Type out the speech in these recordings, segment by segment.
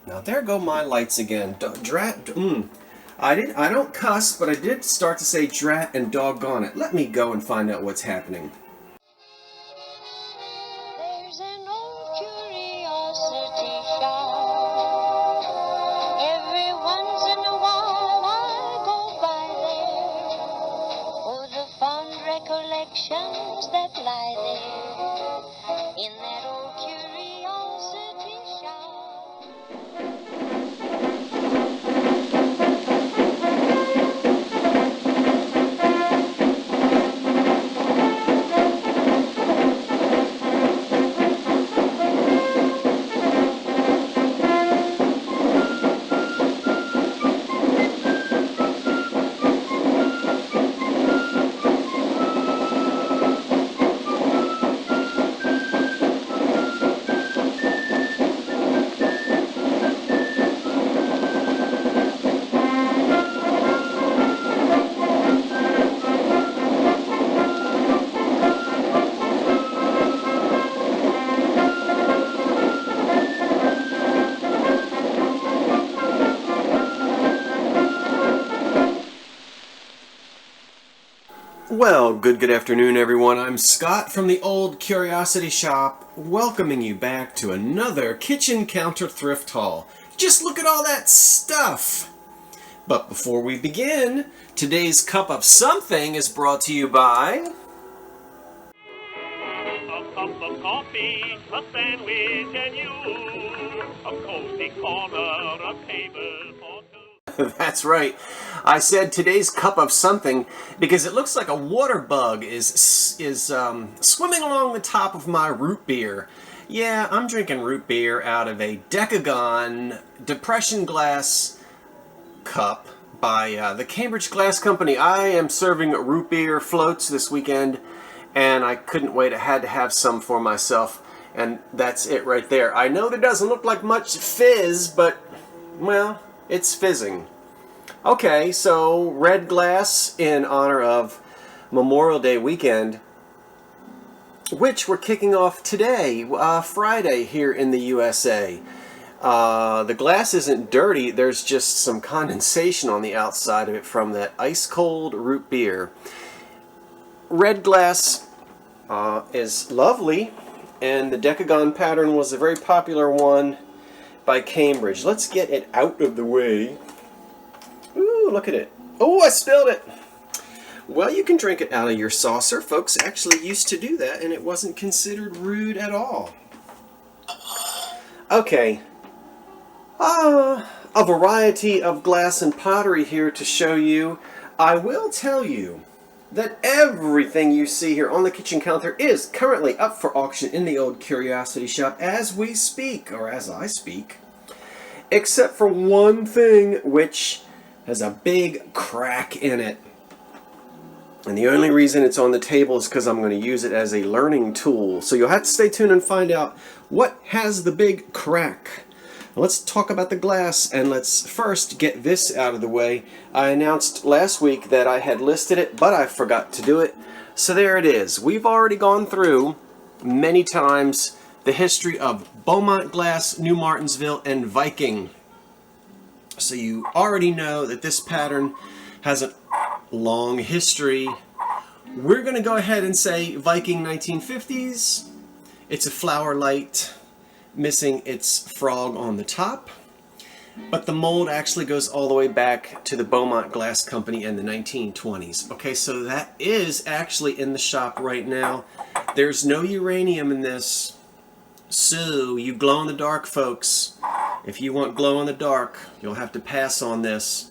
Now there go my lights again. I don't cuss, but I did start to say drat and doggone it. Let me go and find out what's happening. There's an old curiosity shop. Every once in a while I go by there for the fond recollections that lie there in that old curiosity shop. Well, good afternoon, everyone. I'm Scott from the Old Curiosity Shop, welcoming you back to another kitchen counter thrift haul. Just look at all that stuff! But before we begin, today's cup of something is brought to you by... A cup of coffee, a sandwich, and you. A cozy corner, a table for two. That's right. I said today's cup of something because it looks like a water bug is swimming along the top of my root beer. Yeah, I'm drinking root beer out of a Decagon Depression Glass cup by the Cambridge Glass Company. I am serving root beer floats this weekend, and I couldn't wait. I had to have some for myself, and that's it right there. I know there doesn't look like much fizz, but, well, it's fizzing. Okay, so red glass in honor of Memorial Day weekend, which we're kicking off today, Friday, here in the USA. The glass isn't dirty, there's just some condensation on the outside of it from that ice-cold root beer. Red glass is lovely, and the Decagon pattern was a very popular one by Cambridge. Let's get it out of the way. Ooh, look at it. Oh, I spilled it! Well, you can drink it out of your saucer. Folks actually used to do that, and it wasn't considered rude at all. Okay. A variety of glass and pottery here to show you. I will tell you that everything you see here on the kitchen counter is currently up for auction in the Old Curiosity Shop as we speak, or as I speak, except for one thing which has a big crack in it. And the only reason it's on the table is because I'm going to use it as a learning tool. So you'll have to stay tuned and find out what has the big crack. Let's talk about the glass, and let's first get this out of the way. I announced last week that I had listed it, but I forgot to do it. So there it is. We've already gone through many times the history of Beaumont Glass, New Martinsville, and Viking. So you already know that this pattern has a long history. We're going to go ahead and say Viking 1950s. It's a flower light, missing its frog on the top. But the mold actually goes all the way back to the Beaumont Glass Company in the 1920s. Okay, so that is actually in the shop right now. There's no uranium in this. So, you glow-in-the-dark folks, if you want glow-in-the-dark, you'll have to pass on this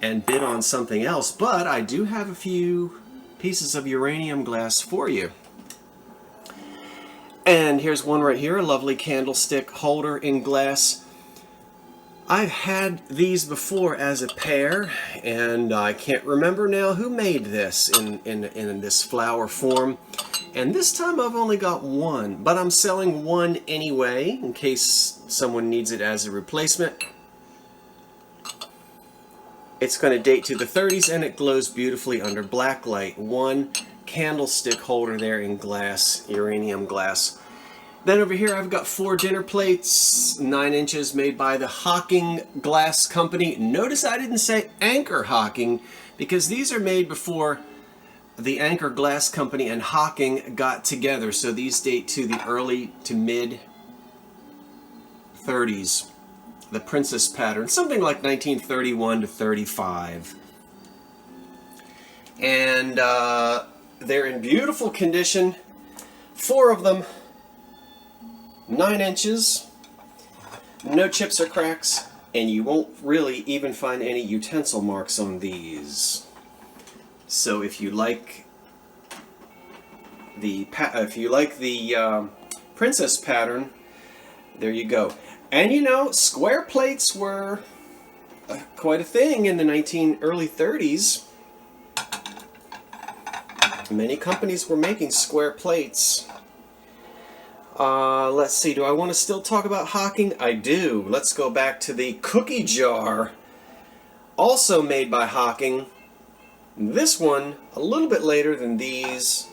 and bid on something else. But I do have a few pieces of uranium glass for you. And here's one right here, a lovely candlestick holder in glass. I've had these before as a pair, and I can't remember now who made this in this flower form. And this time I've only got one, but I'm selling one anyway, in case someone needs it as a replacement. It's going to date to the 30s, and it glows beautifully under black light. One candlestick holder there in glass, uranium glass. Then over here I've got 4 dinner plates, 9 inches, made by the Hocking Glass Company. Notice I didn't say Anchor Hocking, because these are made before the Anchor Glass Company and Hocking got together. So these date to the early to mid 30s. The Princess pattern, something like 1931 to 35. And they're in beautiful condition. 4 of them, 9 inches, no chips or cracks, and you won't really even find any utensil marks on these. So if you like the Princess pattern, there you go. And you know, square plates were quite a thing in the early 30s. Many companies were making square plates. Let's see, do I want to still talk about Hocking? I do. Let's go back to the cookie jar. Also made by Hocking. This one, a little bit later than these.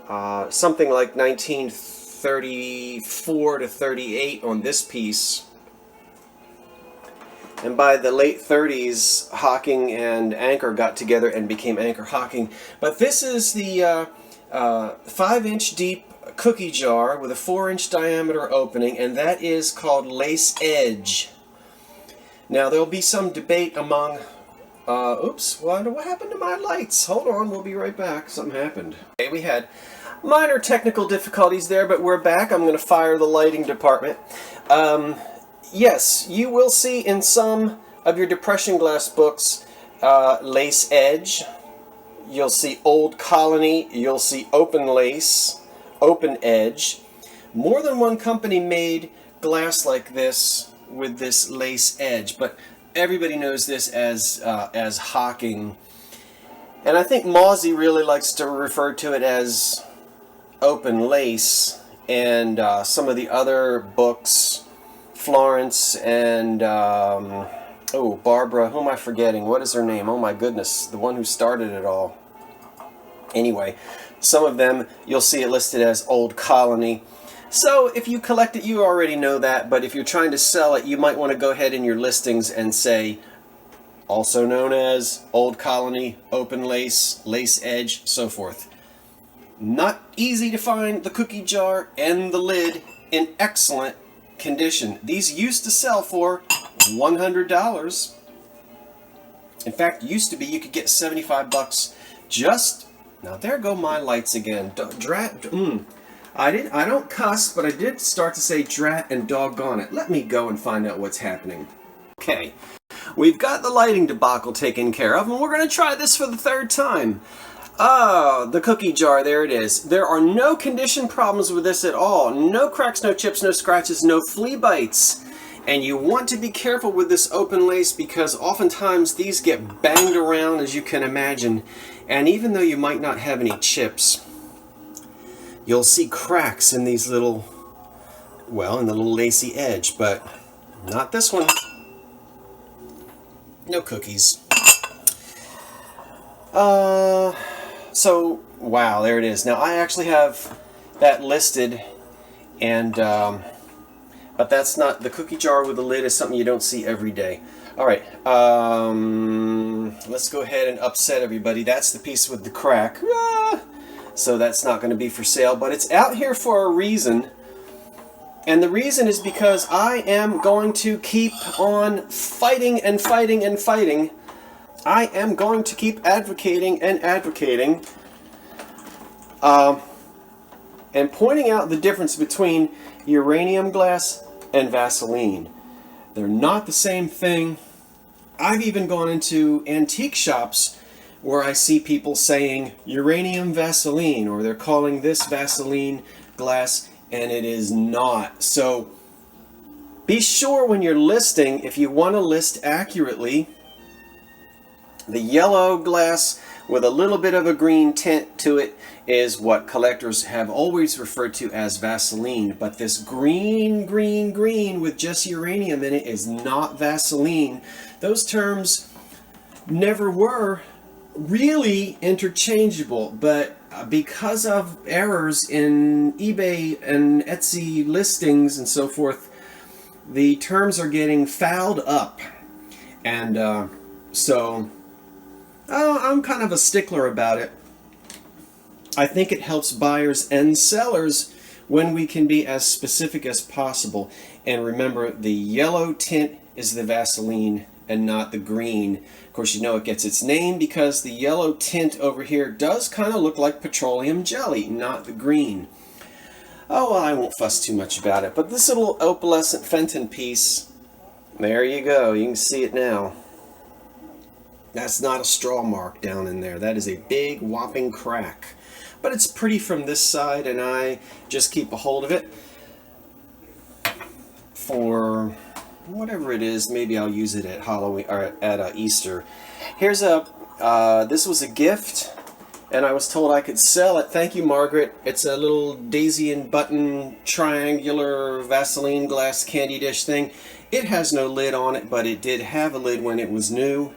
Something like 1934 to 38 on this piece. And by the late 30s, Hocking and Anchor got together and became Anchor Hocking. But this is the 5-inch deep cookie jar with a 4-inch diameter opening, and that is called Lace Edge. Now there'll be some debate among... oops, what happened to my lights? Hold on, we'll be right back. Something happened. Okay, we had minor technical difficulties there, but we're back. I'm going to fire the lighting department. Yes, you will see in some of your depression glass books Lace Edge. You'll see Old Colony. You'll see Open Lace, Open Edge. More than one company made glass like this with this lace edge, but everybody knows this as Hocking. And I think Mawsey really likes to refer to it as Open Lace, and some of the other books, Florence and Barbara, who am I forgetting? What is her name? Oh my goodness, the one who started it all. Anyway, some of them you'll see it listed as Old Colony. So if you collect it, you already know that, but if you're trying to sell it, you might want to go ahead in your listings and say, also known as Old Colony, Open Lace, Lace Edge, so forth. Not easy to find the cookie jar and the lid in excellent condition. These used to sell for $100. In fact, used to be you could get 75 bucks just... Now there go my lights again. I don't cuss, but I did start to say drat and doggone it. Let me go and find out what's happening. Okay, we've got the lighting debacle taken care of, and we're going to try this for the 3rd time. The cookie jar, there it is. There are no condition problems with this at all. No cracks, no chips, no scratches, no flea bites. And you want to be careful with this open lace because oftentimes these get banged around, as you can imagine. And even though you might not have any chips, you'll see cracks in these little, well, in the little lacy edge, but not this one. No cookies. So, wow, there it is. Now, I actually have that listed, and, but that's not, the cookie jar with the lid is something you don't see every day. All right, let's go ahead and upset everybody. That's the piece with the crack. So that's not going to be for sale, but it's out here for a reason. And the reason is because I am going to keep on fighting and fighting and fighting. I am going to keep advocating and advocating and pointing out the difference between uranium glass and Vaseline. They're not the same thing. I've even gone into antique shops where I see people saying uranium Vaseline, or they're calling this Vaseline glass, and it is not. So be sure when you're listing, if you want to list accurately, the yellow glass with a little bit of a green tint to it is what collectors have always referred to as Vaseline. But this green with just uranium in it is not Vaseline. Those terms never were really interchangeable, but because of errors in eBay and Etsy listings and so forth, the terms are getting fouled up. And so I'm kind of a stickler about it. I think it helps buyers and sellers when we can be as specific as possible. And remember, the yellow tint is the Vaseline and not the green. Of course, you know it gets its name because the yellow tint over here does kind of look like petroleum jelly, not the green. Oh, well, I won't fuss too much about it, but this little opalescent Fenton piece, there you go, you can see it now. That's not a straw mark down in there. That is a big whopping crack. But it's pretty from this side, and I just keep a hold of it for whatever it is. Maybe I'll use it at Halloween or at Easter. Here's this was a gift, and I was told I could sell it. Thank you, Margaret. It's a little daisy and button triangular Vaseline glass candy dish thing. It has no lid on it, but it did have a lid when it was new.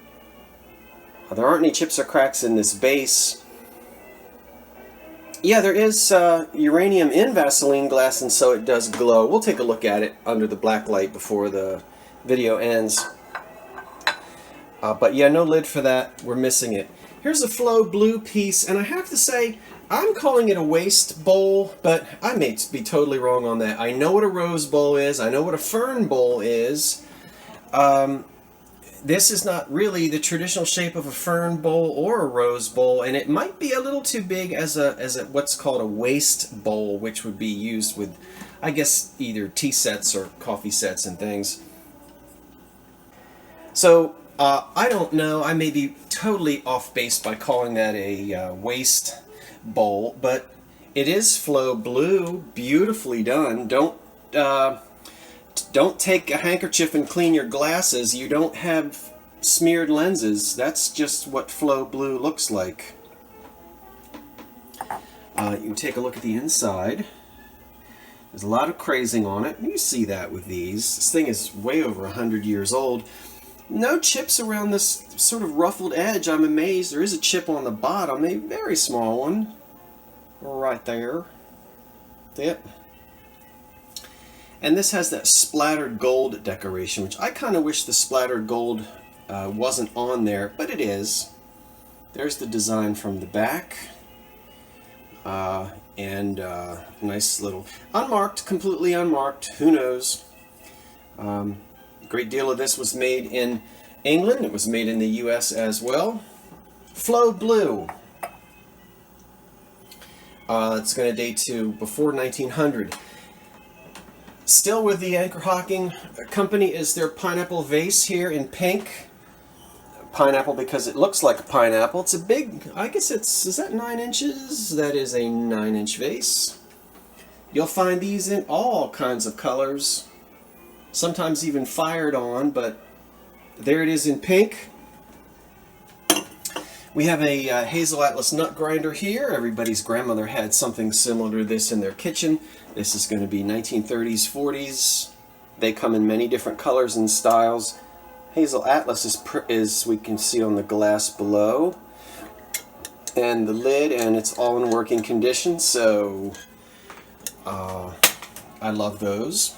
There aren't any chips or cracks in this base. Yeah, there is uranium in Vaseline glass, and so it does glow. We'll take a look at it under the black light before the video ends. But yeah, no lid for that. We're missing it. Here's a Flow Blue piece, and I have to say, I'm calling it a waste bowl, but I may be totally wrong on that. I know what a rose bowl is. I know what a fern bowl is. This is not really the traditional shape of a fern bowl or a rose bowl, and it might be a little too big as a what's called a waste bowl, which would be used with, I guess, either tea sets or coffee sets and things. So I don't know. I may be totally off base by calling that a waste bowl, but it is Flow Blue, beautifully done. Don't take a handkerchief and clean your glasses. You don't have smeared lenses. That's just what Flow Blue looks like. You can take a look at the inside. There's a lot of crazing on it. You see that with these. This thing is way over 100 years old. No chips around this sort of ruffled edge. I'm amazed. There is a chip on the bottom, a very small one. Right there. Yep. And this has that splattered gold decoration, which I kind of wish the splattered gold wasn't on there, but it is. There's the design from the back. Nice little unmarked, completely unmarked, who knows. A great deal of this was made in England. It was made in the US as well. Flow Blue. It's going to date to before 1900. Still with the Anchor Hocking Company is their pineapple vase here in pink. Pineapple because it looks like a pineapple. It's a big, I guess is that 9 inches? That is a 9-inch vase. You'll find these in all kinds of colors. Sometimes even fired on, but there it is in pink. We have a Hazel Atlas nut grinder here. Everybody's grandmother had something similar to this in their kitchen. This is going to be 1930s, 40s. They come in many different colors and styles. Hazel Atlas is we can see on the glass below. And the lid, and it's all in working condition, so I love those.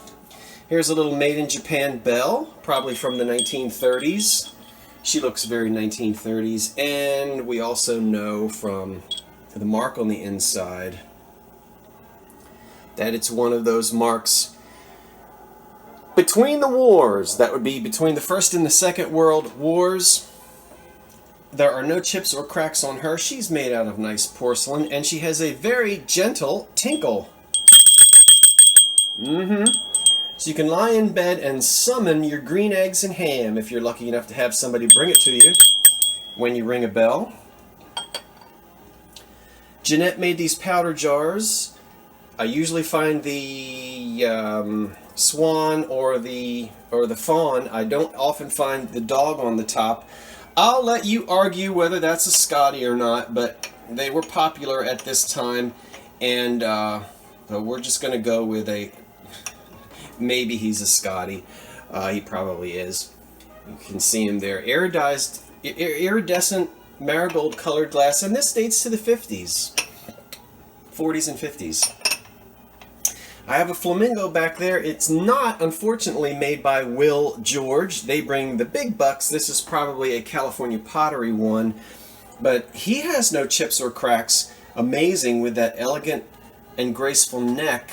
Here's a little made in Japan bell, probably from the 1930s. She looks very 1930s, and we also know from the mark on the inside that it's one of those marks between the wars. That would be between the First and the Second World Wars. There are no chips or cracks on her. She's made out of nice porcelain, and she has a very gentle tinkle. So you can lie in bed and summon your green eggs and ham if you're lucky enough to have somebody bring it to you when you ring a bell. Jeanette made these powder jars. I usually find the swan or the fawn. I don't often find the dog on the top. I'll let you argue whether that's a Scotty or not, but they were popular at this time, and we're just going to go with a... Maybe he's a Scotty. He probably is. You can see him there. Iridescent marigold colored glass, and this dates to the 50s, 40s and 50s. I have a flamingo back there. It's not, unfortunately, made by Will George. They bring the big bucks. This is probably a California pottery one, but he has no chips or cracks. Amazing with that elegant and graceful neck.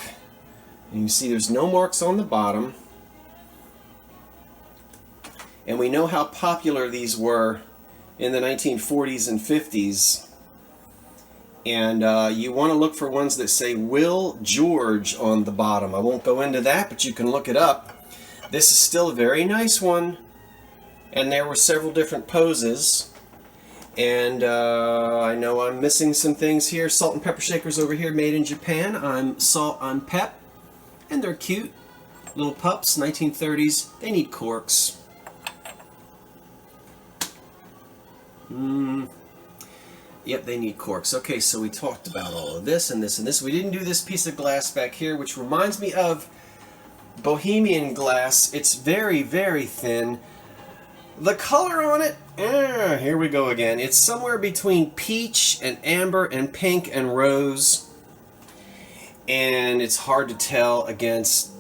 And you see there's no marks on the bottom. And we know how popular these were in the 1940s and 50s. And you want to look for ones that say Will George on the bottom. I won't go into that, but you can look it up. This is still a very nice one. And there were several different poses. And I know I'm missing some things here. Salt and pepper shakers over here, made in Japan. I'm Salt on Pep. And they're cute. Little pups, 1930s. They need corks. Yep, they need corks. Okay, so we talked about all of this and this and this. We didn't do this piece of glass back here, which reminds me of Bohemian glass. It's very, very thin. The color on it, here we go again. It's somewhere between peach and amber and pink and rose. And it's hard to tell against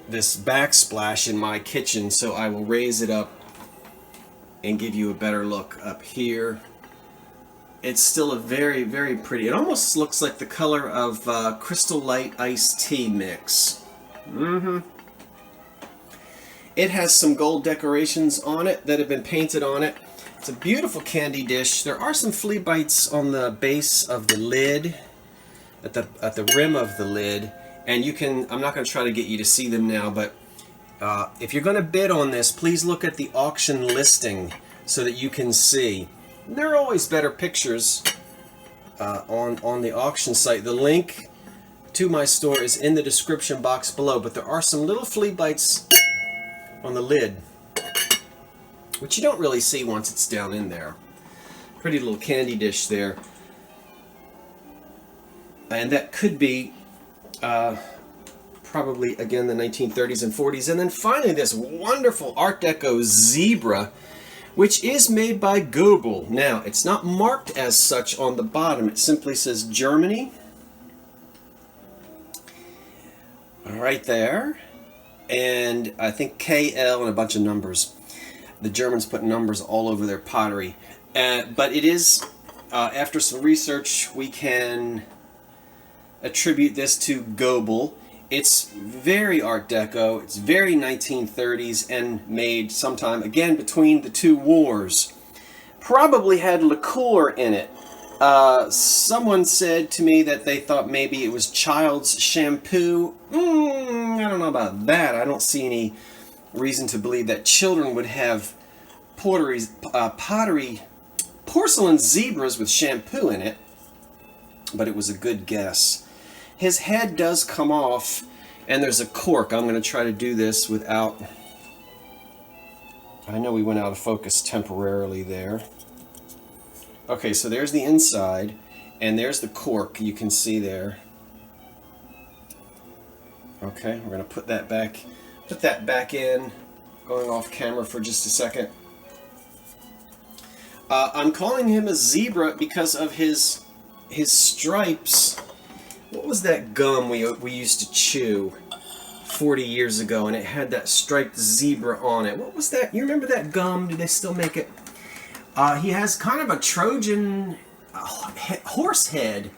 this backsplash in my kitchen, so I will raise it up and give you a better look up here. It's still a very, very pretty. It almost looks like the color of Crystal Light iced tea mix. It has some gold decorations on it that have been painted on it. It's a beautiful candy dish. There are some flea bites on the base of the lid, at the rim of the lid, and you can. I'm not going to try to get you to see them now, but if you're going to bid on this, please look at the auction listing so that you can see. There are always better pictures on the auction site. The link to my store is in the description box below, but there are some little flea bites on the lid, which you don't really see once it's down in there. Pretty little candy dish there. And that could be probably, again, the 1930s and 40s. And then finally, this wonderful Art Deco zebra, which is made by Goebel. Now, it's not marked as such on the bottom. It simply says Germany. Right there. And I think KL and a bunch of numbers. The Germans put numbers all over their pottery. But it is, after some research, we can attribute this to Goebel. It's very Art Deco, it's very 1930s, and made sometime, again, between the two wars. Probably had liqueur in it. Someone said to me that they thought maybe it was child's shampoo. I don't know about that. I don't see any reason to believe that children would have pottery porcelain zebras with shampoo in it, but it was a good guess. His head does come off, and there's a cork. I'm going to try to do this without... I know we went out of focus temporarily there. Okay, so there's the inside, and there's the cork you can see there. Okay, we're going to put that back in, going off camera for just a second. I'm calling him a zebra because of his stripes. What was that gum we used to chew 40 years ago, and it had that striped zebra on it? What was that? You remember that gum? Do they still make it? He has kind of a Trojan horse head.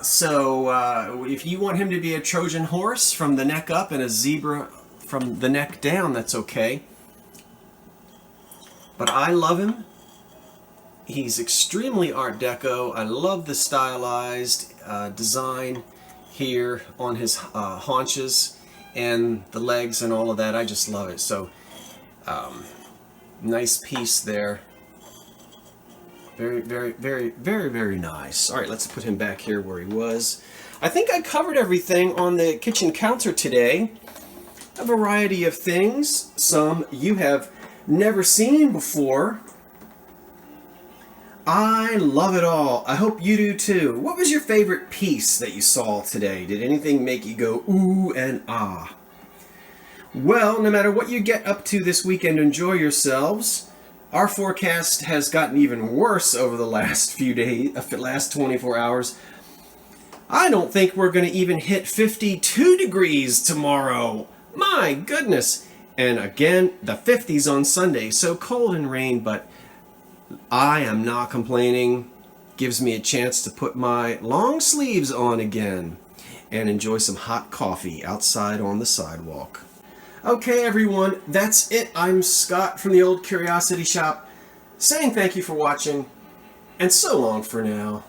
So if you want him to be a Trojan horse from the neck up and a zebra from the neck down, that's okay. But I love him. He's extremely Art Deco. I love the stylized design here on his haunches and the legs and all of that. I just love it. So nice piece there. Very, very, very, very, very nice. All right, let's put him back here where he was. I think I covered everything on the kitchen counter today. A variety of things. Some you have never seen before. I love it all. I hope you do too. What was your favorite piece that you saw today? Did anything make you go ooh and ah? Well, no matter what you get up to this weekend, enjoy yourselves. Our forecast has gotten even worse over the last few days, last 24 hours. I don't think we're going to even hit 52 degrees tomorrow. My goodness. And again, the 50s on Sunday. So cold and rain, but I am not complaining. Gives me a chance to put my long sleeves on again and enjoy some hot coffee outside on the sidewalk. Okay, everyone, that's it. I'm Scott from the Old Curiosity Shop, saying thank you for watching, and so long for now.